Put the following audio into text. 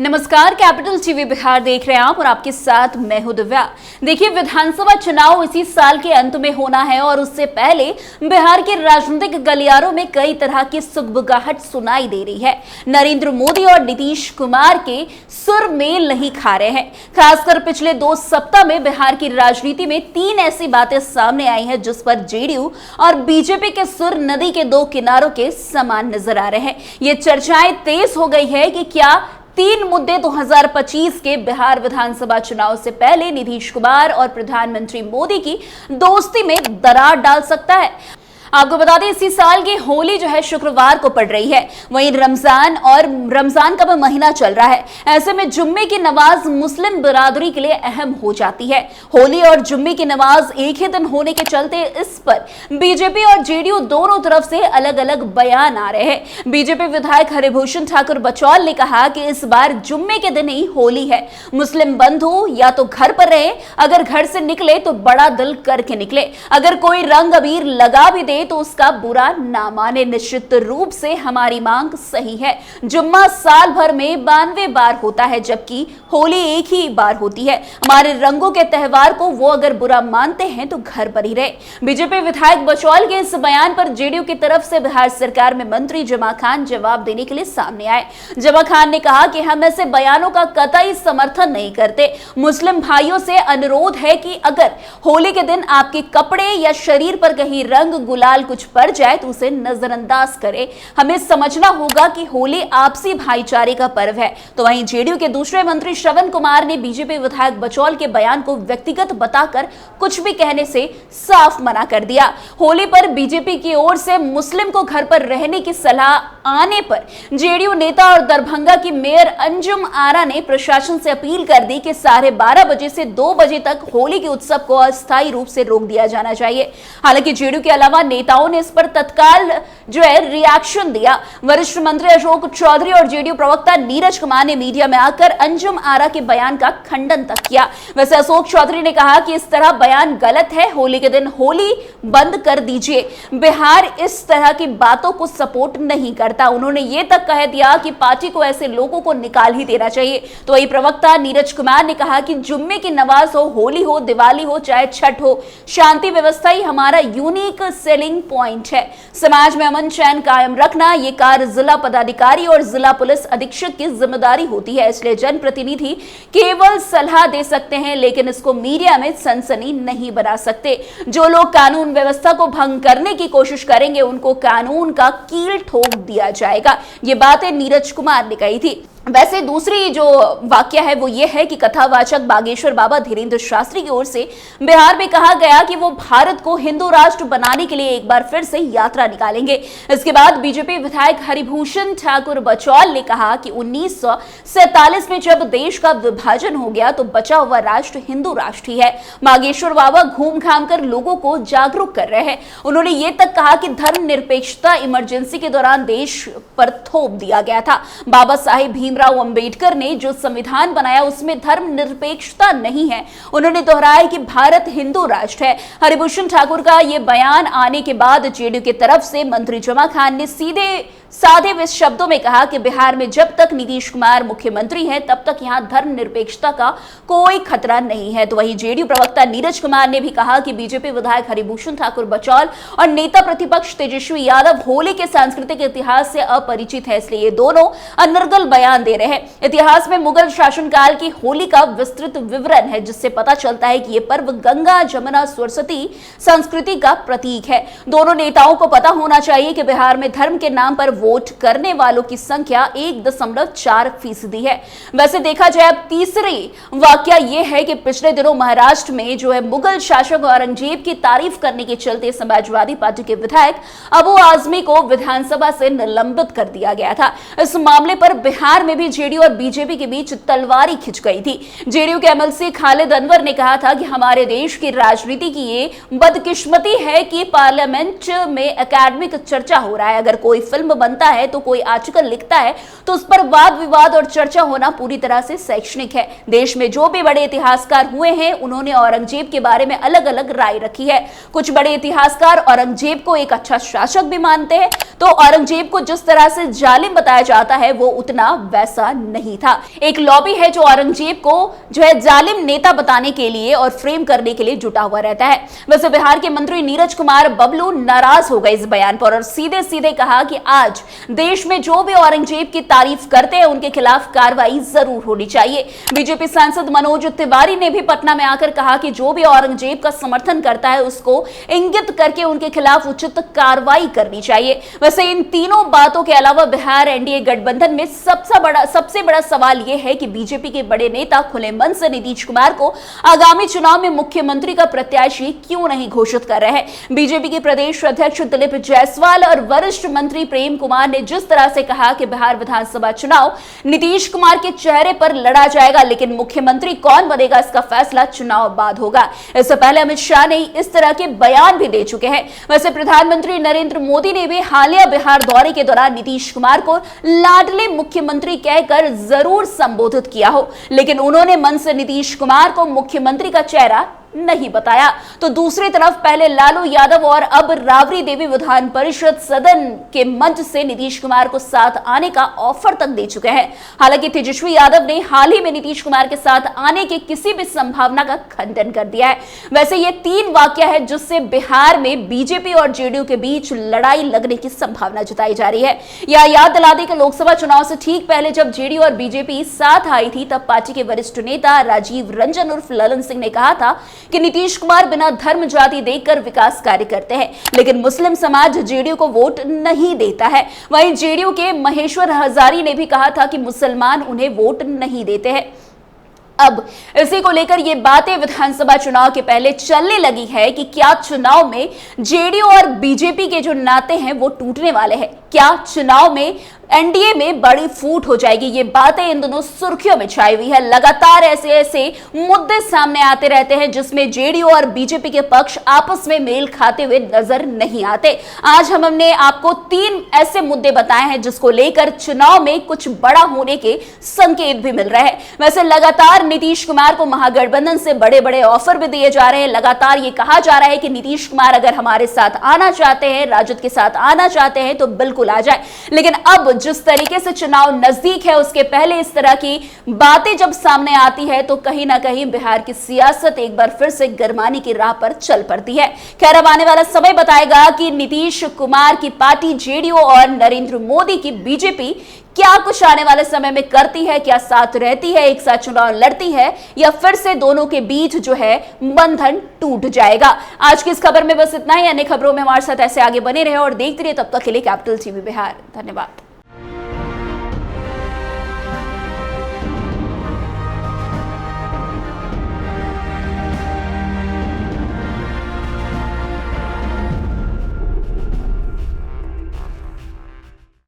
नमस्कार, capital TV Bihar देख रहे हैं आप और आपके साथ मैं हूं दिव्या। देखिए, विधानसभा चुनाव इसी साल के अंत में होना है और उससे पहले बिहार के राजनीतिक गलियारों में कई तरह की सुगबुगाहट सुनाई दे रही है। नरेंद्र मोदी और नीतीश कुमार के सुर मेल नहीं खा रहे हैं। खासकर पिछले 2 सप्ताह में बिहार की राजनीति में 3 ऐसी बातें सामने आई हैं जिस पर जेडीयू और बीजेपी के सुर नदी के 2 किनारों के समान नजर आ रहे हैं। ये चर्चाएं तेज हो गई है कि क्या 3 मुद्दे 2025 के बिहार विधानसभा चुनाव से पहले नीतीश कुमार और प्रधानमंत्री मोदी की दोस्ती में दरार डाल सकता है। आपको बता दें, इसी साल की होली जो है शुक्रवार को पड़ रही है। वहीं रमजान का महीना चल रहा है। ऐसे में जुम्मे की नमाज मुस्लिम बिरादरी के लिए अहम हो जाती है। होली और जुम्मे की नमाज एक ही दिन होने के चलते इस पर बीजेपी और जेडीयू दोनों तरफ से अलग अलग बयान आ रहे हैं। बीजेपी विधायक हरिभूषण ठाकुर बचौल ने कहा कि इस बार जुम्मे के दिन ही होली है। मुस्लिम बंधु या तो घर पर रहे, अगर घर से निकले तो बड़ा दिल करके निकले। अगर कोई रंग अबीर लगा भी दे तो उसका बुरा ना माने। निश्चित रूप से हमारी मांग सही है। जुम्मा साल भर में 92 बार होता है, जबकि होली एक ही बार होती है। हमारे रंगों के त्योहार को वो अगर बुरा मानते हैं तो घर पर ही रहे। बीजेपी विधायक बचौल के इस बयान पर जेडीयू की तरफ से बिहार सरकार में मंत्री जमा खान जवाब देने के लिए सामने आए। जमा खान ने कहा कि हम ऐसे बयानों का कतई समर्थन नहीं करते। मुस्लिम भाइयों से अनुरोध है कि अगर होली के दिन आपके कपड़े या शरीर पर कहीं रंग गुलाल कुछ पड़ जाए तो उसे नजरअंदाज करें। हमें समझना होगा कि होली आपसी भाईचारे का पर्व है। तो वहीं जेडीयू के दूसरे मंत्री श्रवण कुमार ने बीजेपी विधायक बचौल के बयान को व्यक्तिगत बताकर कुछ भी कहने से साफ मना कर दिया। होली पर बीजेपी की ओर से मुस्लिम को घर पर रहने की सलाह आने पर जेडीयू नेता और दरभंगा की मेयर अंजुम आरा ने प्रशासन से अपील कर दी कि 12:30 बजे से 2 बजे तक होली के उत्सव को अस्थायी रूप से रोक दिया जाना चाहिए। हालांकि जेडीयू के अलावा नेताओं ने इस पर तत्काल रिएक्शन दिया। वरिष्ठ मंत्री अशोक चौधरी और जेडीयू प्रवक्ता नीरज कुमार ने मीडिया में आकर अंजुम आरा के बयान का खंडन तक किया। वैसे अशोक चौधरी ने कहा कि इस तरह बयान गलत है। होली के दिन होली बंद कर दीजिए। बिहार इस तरह की बातों को सपोर्ट नहीं करता। उन्होंने ये तक कह दिया कि पार्टी को ऐसे लोगों को निकाल ही देना चाहिए। तो वही प्रवक्ता नीरज कुमार ने कहा कि जुम्मे की नमाज हो, होली हो, दिवाली हो, चाहे छठ हो, शांति व्यवस्था ही हमारा यूनिक सेलिंग पॉइंट है। समाज में अमन चैन कायम रखना ये कार्य जिला पदाधिकारी और जिला पुलिस अधीक्षक की जिम्मेदारी होती है। इसलिए जनप्रतिनिधि केवल सलाह दे सकते हैं, लेकिन इसको मीडिया में सनसनी नहीं बना सकते। जो लोग कानून व्यवस्था को भंग करने की कोशिश करेंगे उनको कानून का कील ठोक दिया जाएगा। ये बातें नीरज कुमार ने कही थी। वैसे दूसरी जो वाक्य है वो ये है कि कथावाचक बागेश्वर बाबा धीरेन्द्र शास्त्री की ओर से बिहार में कहा गया कि वो भारत को हिंदू राष्ट्र बनाने के लिए एक बार फिर से यात्रा निकालेंगे। इसके बाद बीजेपी विधायक हरिभूषण ठाकुर बचौल ने कहा कि 1947 में जब देश का विभाजन हो गया तो बचा हुआ राष्ट्र हिंदू राष्ट्र ही है। बागेश्वर बाबा घूम घाम कर लोगों को जागरूक कर रहे हैं। उन्होंने ये तक कहा कि धर्मनिरपेक्षता इमरजेंसी के दौरान देश पर थोप दिया गया था। बाबा साहेब भीमराव अंबेडकर ने जो संविधान बनाया उसमें धर्मनिरपेक्षता नहीं है। उन्होंने दोहराया कि भारत हिंदू राष्ट्र है। हरिभूषण ठाकुर का यह बयान आने के बाद जेडीयू की तरफ से मंत्री जमा खान ने सादे शब्दों में कहा कि बिहार में जब तक नीतीश कुमार मुख्यमंत्री हैं तब तक यहां धर्मनिरपेक्षता का कोई खतरा नहीं है। तो वहीं जेडीयू प्रवक्ता नीरज कुमार ने भी कहा कि बीजेपी विधायक हरिभूषण ठाकुर बचौल और नेता प्रतिपक्ष तेजस्वी यादव होली के सांस्कृतिक इतिहास से अपरिचित है, इसलिए ये दोनों अनर्गल बयान दे रहे हैं। इतिहास में मुगल शासनकाल की होली का विस्तृत विवरण है, जिससे पता चलता है कि यह पर्व गंगा जमुना सरस्वती संस्कृति का प्रतीक है। दोनों नेताओं को पता होना चाहिए कि बिहार में धर्म के नाम पर वोट करने वालों की संख्या 1.4% है। वैसे देखा जाए अब तीसरी वाकया यह है कि पिछले दिनों महाराष्ट्र में मुगल शासक औरंगजेब की तारीफ करने के चलते समाजवादी पार्टी के विधायक अबू आजमी को विधानसभा से निलंबित कर दिया गया था। इस मामले पर बिहार में भी जेडीयू और बीजेपी के बीच तलवारी खिंच गई थी। जेडीयू के एमएलसी खालिद अनवर ने कहा था कि हमारे देश की राजनीति की ये बदकिस्मती है कि पार्लियामेंट में एकेडमिक चर्चा हो रहा है। अगर कोई फिल्म बनता है, तो कोई आर्टिकल लिखता है, तो उस पर वाद विवाद और चर्चा होना पूरी तरह से शैक्षणिक है। देश में जो भी बड़े इतिहासकार हुए हैं, उन्होंने औरंगजेब के बारे में अलग अलग राय रखी है। कुछ बड़े इतिहासकार औरंगजेब को एक अच्छा शासक भी मानते हैं, तो औरंगजेब को जिस तरह से जालिम बताया जाता है वो उतना वैसा नहीं था। एक लॉबी है जो औरंगजेब को जो है जालिम नेता बताने के लिए और फ्रेम करने के लिए जुटा हुआ रहता है। वैसे बिहार के मंत्री नीरज कुमार बबलू नाराज हो गए इस बयान पर और सीधे सीधे कहा कि आज देश में जो भी औरंगजेब की तारीफ करते हैं उनके खिलाफ कार्रवाई जरूर होनी चाहिए। बीजेपी सांसद मनोज तिवारी ने भी पटना में आकर कहा कि जो भी औरंगजेब का समर्थन करता है उसको इंगित करके उनके खिलाफ उचित कार्रवाई करनी चाहिए। वैसे इन तीनों बातों के अलावा बिहार एनडीए गठबंधन में सबसे बड़ा सवाल यह है कि बीजेपी के बड़े नेता खुले मन से नीतीश कुमार को आगामी चुनाव में मुख्यमंत्री का प्रत्याशी क्यों नहीं घोषित कर रहे हैं। बीजेपी के प्रदेश अध्यक्ष दिलीप जायसवाल और वरिष्ठ मंत्री प्रेम कुमार ने जिस तरह से कहा कि बिहार विधानसभा चुनाव नीतीश कुमार के चेहरे पर लड़ा जाएगा, लेकिन मुख्यमंत्री कौन बनेगा इसका फैसला चुनाव बाद होगा। इससे पहले अमित शाह ने इस तरह के बयान भी दे चुके हैं। वैसे प्रधानमंत्री नरेंद्र मोदी ने भी हालिया बिहार दौरे के दौरान नीतीश कुमार को लाडले मुख्यमंत्री कहकर जरूर संबोधित किया हो, लेकिन उन्होंने मन से नीतीश कुमार को मुख्यमंत्री का चेहरा नहीं बताया। तो दूसरी तरफ पहले लालू यादव और अब राबड़ी देवी विधान परिषद सदन के मंच से नीतीश कुमार को साथ आने का ऑफर तक दे चुके हैं। हालांकि तेजस्वी यादव ने हाल ही में नीतीश कुमार के साथ आने की किसी भी संभावना का खंडन कर दिया है। वैसे ये 3 वाकया है जिससे बिहार में बीजेपी और जेडीयू के बीच लड़ाई लगने की संभावना जताई जा रही है। यह याद दिला दें कि लोकसभा चुनाव से ठीक पहले जब जेडीयू और बीजेपी साथ आई थी, तब पार्टी के वरिष्ठ नेता राजीव रंजन उर्फ ललन सिंह ने कहा था कि नीतीश कुमार बिना धर्म जाति देखकर विकास कार्य करते हैं, लेकिन मुस्लिम समाज जेडीयू को वोट नहीं देता है। वहीं जेडीयू के महेश्वर हजारी ने भी कहा था कि मुसलमान उन्हें वोट नहीं देते हैं। अब इसी को लेकर ये बातें विधानसभा चुनाव के पहले चलने लगी है कि क्या चुनाव में जेडीयू और बीजेपी के जो नाते हैं वो टूटने वाले हैं, क्या चुनाव में एनडीए में बड़ी फूट हो जाएगी। ये बातें इन दोनों सुर्खियों में छाई हुई है। लगातार ऐसे मुद्दे सामने आते रहते हैं जिसमें जेडीयू और बीजेपी के पक्ष आपस में मेल खाते हुए नजर नहीं आते। आज हमने आपको 3 ऐसे मुद्दे बताए हैं जिसको लेकर चुनाव में कुछ बड़ा होने के संकेत भी मिल रहे हैं। वैसे लगातार नीतीश कुमार को महागठबंधन से बड़े बड़े ऑफर भी दिए जा रहे हैं। लगातार ये कहा जा रहा है कि नीतीश कुमार अगर हमारे साथ आना चाहते हैं, राजद के साथ आना चाहते हैं तो बिल्कुल आ जाए। लेकिन अब जिस तरीके से चुनाव नजदीक है उसके पहले इस तरह की बातें जब सामने आती है तो कहीं ना कहीं बिहार की सियासत एक बार फिर से गरमाने की राह पर चल पड़ती है। खैर, अब आने वाला समय बताएगा कि नीतीश कुमार की पार्टी जेडीयू और नरेंद्र मोदी की बीजेपी क्या कुछ आने वाले समय में करती है, क्या साथ रहती है, एक साथ चुनाव लड़ती है, या फिर से दोनों के बीच जो है बंधन टूट जाएगा। आज की इस खबर में बस इतना ही। अन्य खबरों में हमारे साथ ऐसे आगे बने रहे और देखते रहिए। तब तक के लिए कैपिटल टीवी बिहार। धन्यवाद।